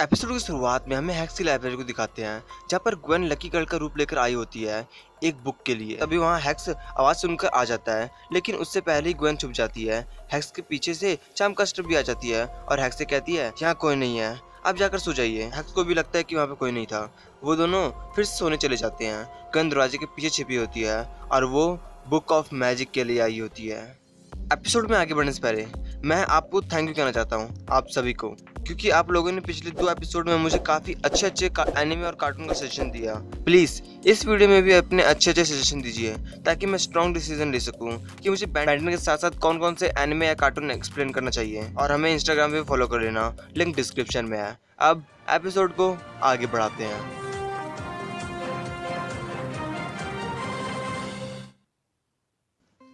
Episode की शुरुआत में हमें हैक्स की लाइब्रेरी को दिखाते हैं जहाँ पर ग्वेन लकी गर्ल का रूप लेकर आई होती है एक बुक के लिए। तभी वहाँ हैक्स आवाज सुनकर आ जाता है, लेकिन उससे पहले ही ग्वेन छुप जाती है। हैक्स के पीछे से चाम कस्टर भी आ जाती है और हैक्स से कहती है यहाँ कोई नहीं है, आप जाकर सो जाइए। हैक्स को भी लगता है कि वहाँ पे कोई नहीं था। वो दोनों फिर से सोने चले जाते हैं। ग्वेन दरवाजे के पीछे छिपी होती है और वो बुक ऑफ मैजिक के लिए आई होती है। एपिसोड में आगे बढ़ने से पहले मैं आपको थैंक यू कहना चाहता हूँ आप सभी को, क्योंकि आप लोगों ने पिछले 2 एपिसोड में मुझे काफी अच्छे एनिमे और कार्टून का सजेशन दिया। प्लीज इस वीडियो में भी अपने अच्छे सजेशन दीजिए ताकि मैं स्ट्रॉन्ग डिसीजन ले सकूं कि मुझे बैंडन के साथ साथ कौन कौन से एनिमे या कार्टून एक्सप्लेन करना चाहिए। और हमें इंस्टाग्राम पे फॉलो कर लेना, लिंक डिस्क्रिप्शन में है। अब एपिसोड को आगे बढ़ाते हैं।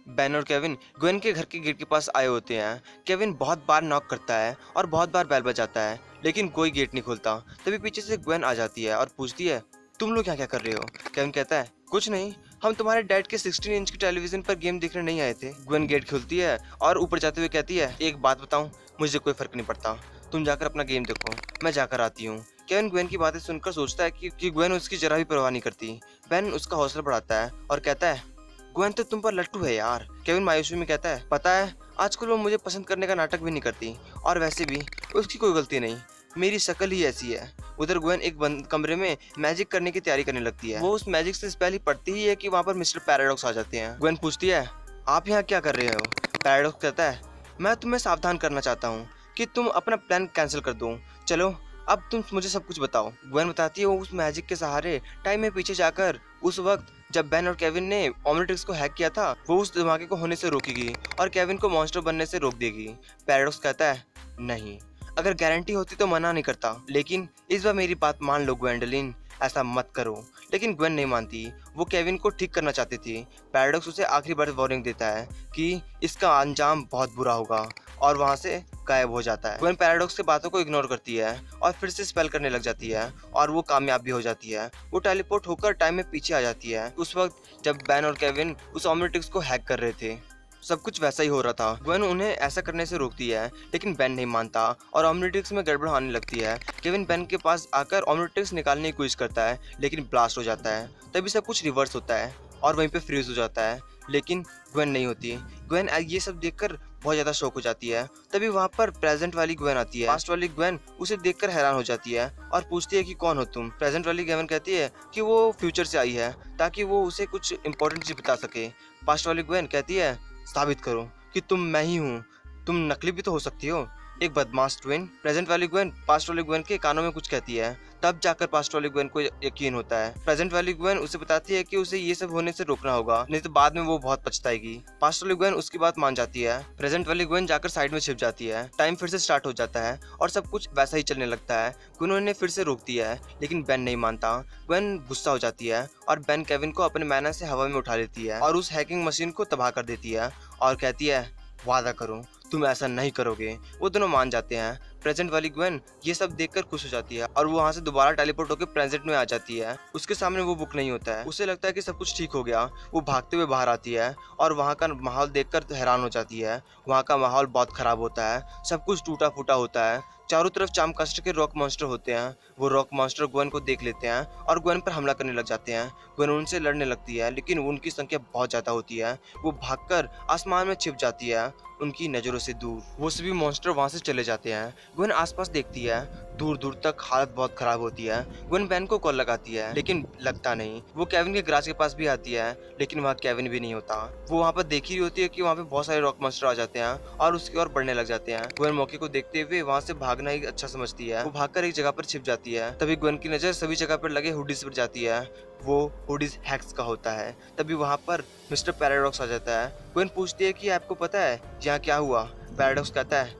बेन और केविन ग्वेन के घर के गेट के पास आए होते हैं। केविन बहुत बार नॉक करता है और बहुत बार बेल बजाता है, लेकिन कोई गेट नहीं खुलता। तभी पीछे से ग्वेन आ जाती है और पूछती है तुम लोग यहाँ क्या कर रहे हो। केविन कहता है कुछ नहीं, हम तुम्हारे डैड के 16 इंच की टेलीविजन पर गेम देखने नहीं आए थे। ग्वेन गेट खुलती है और ऊपर जाते हुए कहती है एक बात बताऊं, मुझे कोई फर्क नहीं पड़ता, तुम जाकर अपना गेम देखो, मैं जाकर आती हूँ। केविन ग्वेन की बातें सुनकर सोचता है कि ग्वेन उसकी जरा भी परवाह नहीं करती। बेन उसका हौसला बढ़ाता है और कहता है ग्वेन तो तुम पर लट्टू है यार। केविन मायूसी में कहता है पता है आजकल वो मुझे पसंद करने का नाटक भी नहीं करती, और वैसे भी उसकी कोई गलती नहीं, मेरी शक्ल ही ऐसी है। उधर ग्वेन एक बंद कमरे में मैजिक करने की तैयारी करने लगती है। वो उस मैजिक से पहले पढ़ती ही है कि वहाँ पर मिस्टर पैराडॉक्स आ जाते हैं। ग्वेन पूछती है आप यहाँ क्या कर रहे हो। पैराडॉक्स कहता है मैं तुम्हें सावधान करना चाहता हूँ कि तुम अपना प्लान कैंसिल कर दो, चलो अब तुम मुझे सब कुछ बताओ। ग्वेन बताती है वो उस मैजिक के सहारे टाइम में पीछे जाकर उस वक्त जब बेन और केविन ने ओमनिट्रिक्स को हैक किया था वो उस धमाके को होने से रोकेगी और केविन को मॉन्स्टर बनने से रोक देगी। पैराडॉक्स कहता है नहीं, अगर गारंटी होती तो मना नहीं करता, लेकिन इस बार मेरी बात मान लो ग्वेंडोलिन, ऐसा मत करो। लेकिन ग्वेन नहीं मानती, वो केविन को ठीक करना चाहती थी। पैराडॉक्स उसे आखिरी बार वार्निंग देता है कि इसका अंजाम बहुत बुरा होगा और वहाँ से गायब हो जाता है। ग्वेन पैराडॉक्स की बातों को इग्नोर करती है और फिर से स्पेल करने लग जाती है और वो कामयाब भी हो जाती है। वो टेलीपोर्ट होकर टाइम में पीछे आ जाती है उस वक्त जब बेन और केविन उस ओमनिट्रिक्स को हैक कर रहे थे। सब कुछ वैसा ही हो रहा था। ग्वेन उन्हें ऐसा करने से रोकती है, लेकिन बेन नहीं मानता और ओमनिट्रिक्स में गड़बड़ आने लगती है। केविन बेन के पास आकर ओमनिट्रिक्स निकालने की कोशिश करता है, लेकिन ब्लास्ट हो जाता है। तभी सब कुछ रिवर्स होता है और वहीं पे फ्रीज हो जाता है, लेकिन ग्वेन नहीं होती। ग्वेन ये सब देखकर बहुत ज्यादा शॉक हो जाती है। तभी वहाँ पर प्रेजेंट वाली ग्वेन आती है। पास्ट वाली ग्वेन उसे देखकर हैरान हो जाती है और पूछती है कि कौन हो तुम। प्रेजेंट वाली ग्वेन कहती है कि वो फ्यूचर से आई है ताकि वो उसे कुछ इंपॉर्टेंट चीज बता सके। पास्ट वाली ग्वेन कहती है साबित करो कि तुम मैं ही हूँ, तुम नकली भी तो हो सकती हो, एक बदमाश ट्विन। प्रेजेंट वाली ग्वेन पास्ट वाली ग्वेन के कानों में कुछ कहती है, तब जाकर पास्ट वाली ग्वेन को यकीन होता है। प्रेजेंट वाली ग्वेन उसे बताती है कि उसे ये सब होने से रोकना होगा, नहीं तो बाद में वो बहुत पछताएगी। पास्ट वाली ग्वेन उसकी बात मान जाती है। प्रेजेंट वाली ग्वेन जाकर साइड में छिप जाती है। टाइम फिर से स्टार्ट हो जाता है और सब कुछ वैसा ही चलने लगता है। ग्वेन उन्हें फिर से रोकती है, लेकिन बेन नहीं मानता। ग्वेन गुस्सा हो जाती है और बेन केविन को अपने मैना से हवा में उठा लेती है और उस हैकिंग मशीन को तबाह कर देती है और कहती है वादा करो तुम ऐसा नहीं करोगे। वो दोनों मान जाते हैं। प्रेजेंट वाली ग्वेन ये सब देखकर खुश हो जाती है और वो वहाँ से दोबारा टेलीपोर्ट होकर प्रेजेंट में आ जाती है। उसके सामने वो बुक नहीं होता है। उसे लगता है कि सब कुछ ठीक हो गया। वो भागते हुए बाहर आती है और वहाँ का माहौल देखकर हैरान हो जाती है। वहाँ का माहौल बहुत खराब होता है, सब कुछ टूटा फूटा होता है। चारों तरफ चाम कास्टर के रॉक मॉन्स्टर होते हैं। वो रॉक मॉन्स्टर ग्वेन को देख लेते हैं और ग्वेन पर हमला करने लग जाते हैं। ग्वेन उनसे लड़ने लगती है, लेकिन उनकी संख्या बहुत ज्यादा होती है। वो भागकर आसमान में छिप जाती है उनकी नजरों से दूर। वो सभी मॉन्स्टर वहां से चले जाते हैं। ग्वेन आसपास देखती है, दूर दूर तक हालत बहुत खराब होती है। ग्वेन बेन को कॉल लगाती है, लेकिन लगता नहीं। वो केविन के गराज के पास भी आती है, लेकिन वहाँ केविन भी नहीं होता। वो वहाँ पर देख ही होती है कि वहाँ पे बहुत सारे रॉक मॉन्स्टर आ जाते हैं और उसकी ओर बढ़ने लग जाते हैं। ग्वेन मौके को देखते हुए वहाँ से भागना ही अच्छा समझती है। वो भागकर एक जगह पर छिप जाती है। तभी ग्वेन की नजर सभी जगह पर लगे हुडीज पर जाती है। वो हुडीज हैक्स का होता है। तभी वहाँ पर मिस्टर पैराडॉक्स आ जाता है। ग्वेन पूछती है कि आपको पता है यहाँ क्या हुआ। पैराडॉक्स कहता है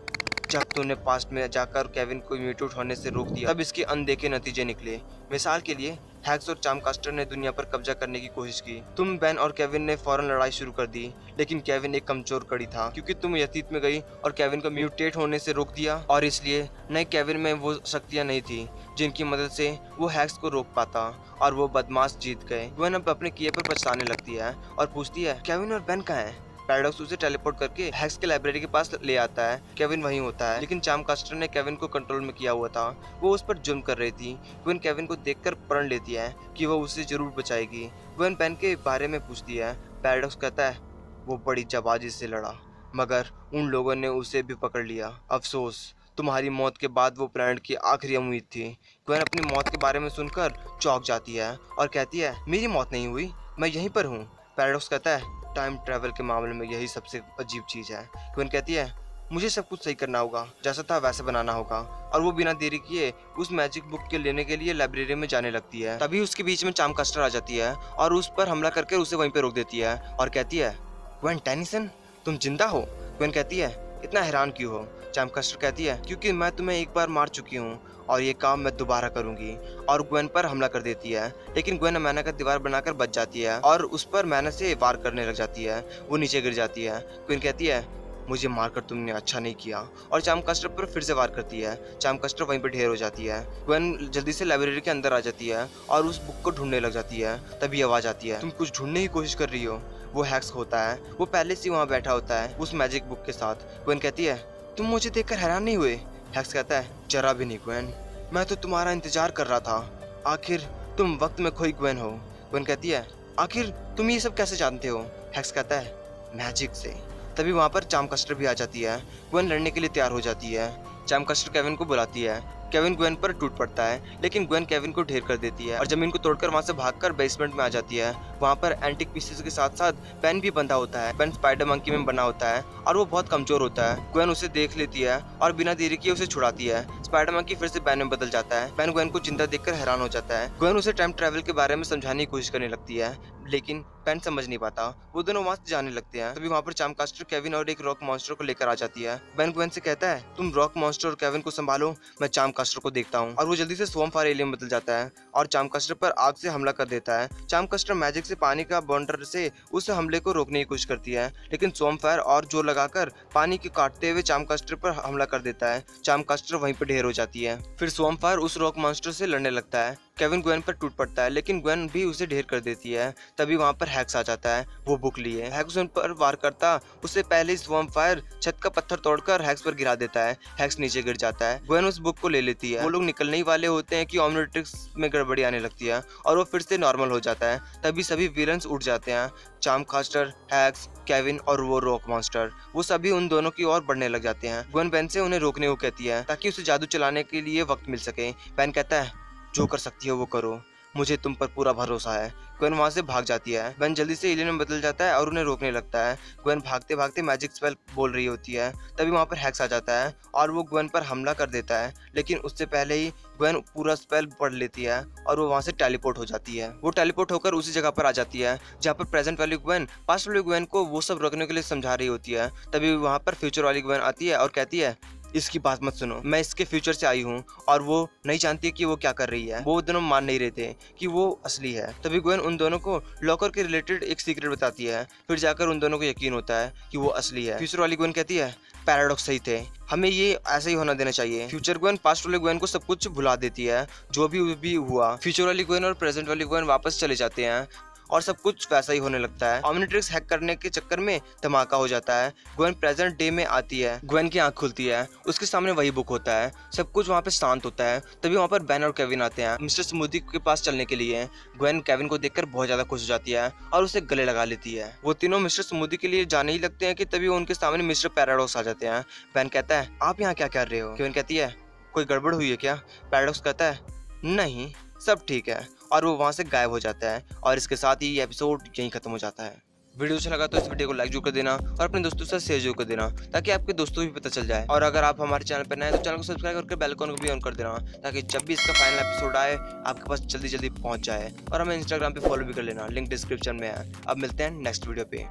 जब तूने पास्ट में जाकर केविन को म्यूटेट होने से रोक दिया तब इसके अनदेखे नतीजे निकले। मिसाल के लिए हैक्स और चामकास्टर ने दुनिया पर कब्जा करने की कोशिश की। तुम बेन और केविन ने फौरन लड़ाई शुरू कर दी, लेकिन केविन एक कमजोर कड़ी था क्योंकि तुम यतीत में गई और केविन को म्यूटेट होने से रोक दिया, और इसलिए नए केविन में वो शक्तियां नहीं थी जिनकी मदद से वो हैक्स को रोक पाता, और वो बदमाश जीत गए। ग्वेन अब अपने किए पर पछताने लगती है और पूछती है केविन और बेन कहाँ हैं। पैराडॉक्स उसे टेलीपोर्ट करके हैक्स के लाइब्रेरी के पास ले आता है। केविन वहीं होता है, लेकिन चार्मकास्टर ने केविन को कंट्रोल में किया हुआ था। वो उस पर जुल्म कर रही थी। ग्वेन केविन को देखकर प्रण लेती है कि वो उसे जरूर बचाएगी। ग्वेन पेन के बारे में पूछती है। पैराडॉक्स कहता है वो बड़ी जाबाजी से लड़ा, मगर उन लोगों ने उसे भी पकड़ लिया। अफसोस, तुम्हारी मौत के बाद वो प्लैनेट की आखिरी उम्मीद थी। ग्वेन अपनी मौत के बारे में सुनकर चौंक जाती है और कहती है मेरी मौत नहीं हुई, मैं यहीं पर हूँ। पैराडॉक्स कहता है टाइम ट्रैवल के मामले में यही सबसे अजीब चीज़ है। ग्वेन कहती है मुझे सब कुछ सही करना होगा, जैसा था वैसे बनाना होगा। और वो बिना देरी किए उस मैजिक बुक के लेने के लिए लाइब्रेरी में जाने लगती है। तभी उसके बीच में चार्मकास्टर आ जाती है और उस पर हमला करके उसे वहीं पे रोक देती है और कहती है ग्वेन टेनिसन, तुम जिंदा हो? ग्वेन कहती है इतना हैरान क्यों हो? चार्मकास्टर कहती है क्योंकि मैं तुम्हें एक बार मार चुकी हूँ और ये काम मैं दोबारा करूंगी। और ग्वेन पर हमला कर देती है, लेकिन ग्वेन अमाना का दीवार बनाकर बच जाती है और उस पर मैना से वार करने लग जाती है। वो नीचे गिर जाती है। ग्वेन कहती है मुझे मारकर तुमने अच्छा नहीं किया, और चार्मकास्टर पर फिर से वार करती है। चार्मकास्टर वहीं पर ढेर हो जाती है। ग्वेन जल्दी से लाइब्रेरी के अंदर आ जाती है और उस बुक को ढूंढने लग जाती है। तभी आवाज आती है तुम कुछ ढूंढने की कोशिश कर रही हो। वो हैक्स होता है, वो पहले से वहाँ बैठा होता है उस मैजिक बुक के साथ। ग्वेन कहती है तुम मुझे देखकर हैरान नहीं हुए? हैक्स कहता है जरा भी नहीं ग्वेन, मैं तो तुम्हारा इंतजार कर रहा था। आखिर तुम वक्त में खोई ग्वेन हो। ग्वेन कहती है आखिर तुम ये सब कैसे जानते हो? हैक्स कहता है मैजिक से। तभी वहाँ पर चार्मकास्टर भी आ जाती है। ग्वेन लड़ने के लिए तैयार हो जाती है। चार्मकास्टर केविन को बुलाती है। केविन ग्वेन पर टूट पड़ता है, लेकिन ग्वेन केविन को ढेर कर देती है और जमीन को तोड़कर वहाँ से भागकर बेसमेंट में आ जाती है। वहाँ पर एंटिक पीसेस के साथ साथ पेन भी बंधा होता है। पेन स्पाइडर मंकी में बना होता है और वो बहुत कमजोर होता है। ग्वेन उसे देख लेती है और बिना देरी किए उसे छुड़ाती है। स्पाइडर मंकी फिर से पेन में बदल जाता है। पेन ग्वेन को जिंदा देखकर हैरान हो जाता है। ग्वेन उसे टाइम ट्रैवल के बारे में समझाने की कोशिश करने लगती है, लेकिन पेन समझ नहीं पाता। वो दोनों वहाँ से जाने लगते हैं। तभी वहाँ पर चार्मकास्टर केविन और एक रॉक मॉन्स्टर को लेकर आ जाती है। पेन ग्वेन से कहता है तुम रॉक मॉन्स्टर और केविन को संभालो, मैं चार्मकास्टर को देखता हूँ। और वो जल्दी से स्वॉर्मफायर एलियन बदल जाता है और चार्मकास्टर पर आग से हमला कर देता है। चार्मकास्टर मैजिक से पानी का बॉन्डर से उस हमले को रोकने की कोशिश करती है, लेकिन स्वॉर्मफायर और जोर लगाकर पानी के काटते हुए चार्मकास्टर पर हमला कर देता है। चार्मकास्टर वहीं पर ढेर हो जाती है। फिर स्वॉर्मफायर उस रॉक मॉन्स्टर से लड़ने लगता है। केविन ग्वेन पर टूट पड़ता है, लेकिन ग्वेन भी उसे ढेर कर देती है। तभी वहाँ पर हैक्स आ जाता है। वो बुक लिए हैक्स उन पर वार करता उससे पहले ही स्वॉर्मफायर छत का पत्थर तोड़कर हैक्स पर गिरा देता है। हैक्स नीचे गिर जाता है। ग्वेन उस बुक को ले लेती है। वो लोग निकलने ही वाले होते हैं कि ओमनिट्रिक्स में गड़बड़ी आने लगती है और वो फिर से नॉर्मल हो जाता है। तभी सभी विलन्स उठ जाते हैं, चार्मकास्टर, हैक्स, केविन और वो रॉक मॉन्स्टर। वो सभी उन दोनों की ओर बढ़ने लग जाते हैं। ग्वेन पेन से उन्हें रोकने को कहती है ताकि उसे जादू चलाने के लिए वक्त मिल सके। पेन कहता है जो कर सकती हो वो करो, मुझे तुम पर पूरा भरोसा है। ग्वेन वहाँ से भाग जाती है। बेन जल्दी से एलियन में बदल जाता है और उन्हें रोकने लगता है। ग्वेन भागते भागते मैजिक स्पेल बोल रही होती है। तभी वहाँ पर हैक्स आ जाता है और वो ग्वेन पर हमला कर देता है, लेकिन उससे पहले ही ग्वेन पूरा स्पेल पढ़ लेती है और वो वहाँ से टेलीपोर्ट हो जाती है। वो टेलीपोर्ट होकर उसी जगह पर आ जाती है जहाँ पर प्रेजेंट वाली ग्वेन पास्ट वाली ग्वेन को वो सब रोकने के लिए समझा रही होती है। तभी वहाँ पर फ्यूचर वाली ग्वेन आती है और कहती है इसकी बात मत सुनो, मैं इसके फ्यूचर से आई हूँ और वो नहीं जानती कि वो क्या कर रही है। वो दोनों मान नहीं रहे थे कि वो असली है। तभी ग्वेन उन दोनों को लॉकर के रिलेटेड एक सीक्रेट बताती है। फिर जाकर उन दोनों को यकीन होता है कि वो असली है। फ्यूचर वाली ग्वेन कहती है पैराडॉक्स सही थे, हमें ये ऐसा ही होना देना चाहिए। फ्यूचर ग्वेन पास्ट वाली ग्वेन को सब कुछ भुला देती है जो भी हुआ। फ्यूचर वाली ग्वेन और प्रेजेंट वाली ग्वेन वापस चले जाते हैं और सब कुछ वैसा ही होने लगता है। ओमनिट्रिक्स हैक करने के चक्कर में धमाका हो जाता है। ग्वेन प्रेजेंट डे में आती है। ग्वेन की आंख खुलती है, उसके सामने वही बुक होता है। सब कुछ वहाँ पे शांत होता है। तभी वहाँ पर बेन और केविन आते हैं मिस्टर स्मूदी के पास चलने के लिए। ग्वेन केविन को देखकर बहुत ज्यादा खुश हो जाती है और उसे गले लगा लेती है। वो तीनों मिस्टर स्मूदी के लिए जाने ही लगते हैं कि तभी उनके सामने मिस्टर पैराडॉक्स आ जाते हैं। बेन कहता है आप यहाँ क्या कर रहे हो? केविन कहती है कोई गड़बड़ हुई है क्या? पैराडॉक्स कहता है नहीं, सब ठीक है, और वो वहाँ से गायब हो जाता है। और इसके साथ ही ये एपिसोड यहीं खत्म हो जाता है। वीडियो अच्छा लगा तो इस वीडियो को लाइक जरूर कर देना और अपने दोस्तों से शेयर जरूर कर देना ताकि आपके दोस्तों को भी पता चल जाए। और अगर आप हमारे चैनल पर नए हैं तो चैनल को सब्सक्राइब करके बेल आइकन को भी ऑन कर देना ताकि जब भी इसका फाइनल एपिसोड आए आपके पास जल्दी जल्दी पहुंच जाए। और हमें इंस्टाग्राम पे फॉलो भी कर लेना, लिंक डिस्क्रिप्शन में है। अब मिलते हैं नेक्स्ट वीडियो पे।